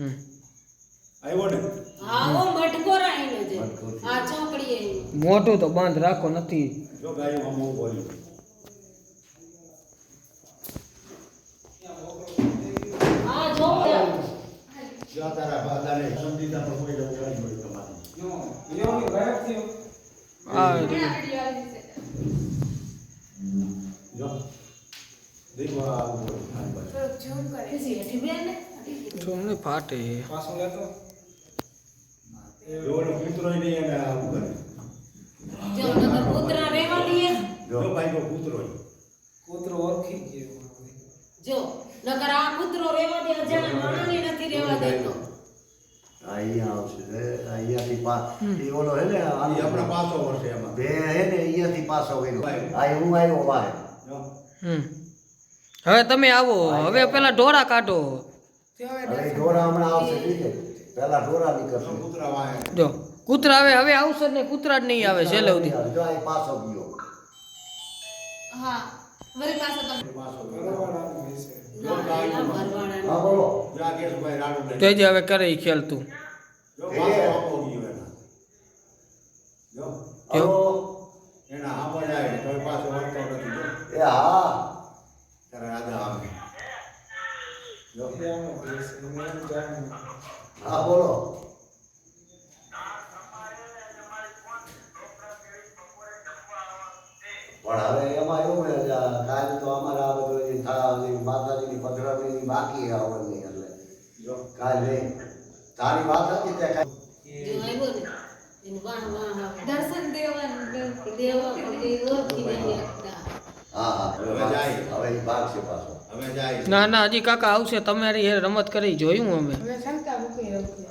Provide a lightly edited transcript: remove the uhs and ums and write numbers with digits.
આવ્યો ને આવો મટકો રાહીને છે આ ચોકડી એ મોટું તો બંધ રાખો નથી જો ગાયો આમ ઉભો રહ્યો આ જો જો તારા બાદાને સમજીતા પર કોઈ જવું ગાડી હોય તમારી યો ગાયબ થયો આ જો દેખો આ ઝૂમ કરે છે હેઠી બેન ને થોડું ફાટે પાછો લેતો જોનો કૂતરો નહીં એને આવું કરે જો નગર કૂતરા રેવા દઈએ જો ભાઈ કો કૂતરો કૂતરો ઓળખી ગયો જો નગર આ કૂતરો રેવા દે અજાણા માણસને નથી રેવા દેતો અહીંયા આવશે અહીંયાથી એ ઓલો હે ને આ આપણા પાછો વર્ષે એમાં બે હે ને અહીંયાથી પાછો ગયો આ હું આવ્યો બારે જો હવે તમે આવો હવે પેલા ઢોરા કાઢો હવે ઢોરા હમણાં આવશે ઠીક છે પેલા ઢોરા નીકળશે કૂતરા વાય જો કૂતરા હવે આવશે ને કૂતરા જ નહીં આવે છેલ્લે સુધી જો આ પાછો ગયો હા વરી પાછો તમે પાછો ભરવાડાનો છે જો ગાયો ભરવાડા હા બોલો જા કેશભાઈ રાડો દે તેજ હવે કરે ઈ ખેલ તું જો પાછો આપો ગયો એના જો હલો એના આમ જ આવે તો પાછો વળતો નથી જો એ હા તારા રાજા આવે જો આનો કેસ મેં જાણ હા બોલો પણ હવે એમાં એવું ને કાલ તો અમારે આ બધું માતાજીની પધરાવણી બાકી આવવાની એટલે જો કાલ નહીં તારી વાત હતી તે કાંઈ જો આવ્યો ને એને વાહ વાહ દર્શન દેવા ઓળખી નહીં શકતા હા હા હવે જાય. હવે ઈ ભાગ છે પાછો હવે જાય ના ના હજી કાકા આવશે તમારી એ રમત કરી જોયું અમે હવે શંકા મૂકી રાખી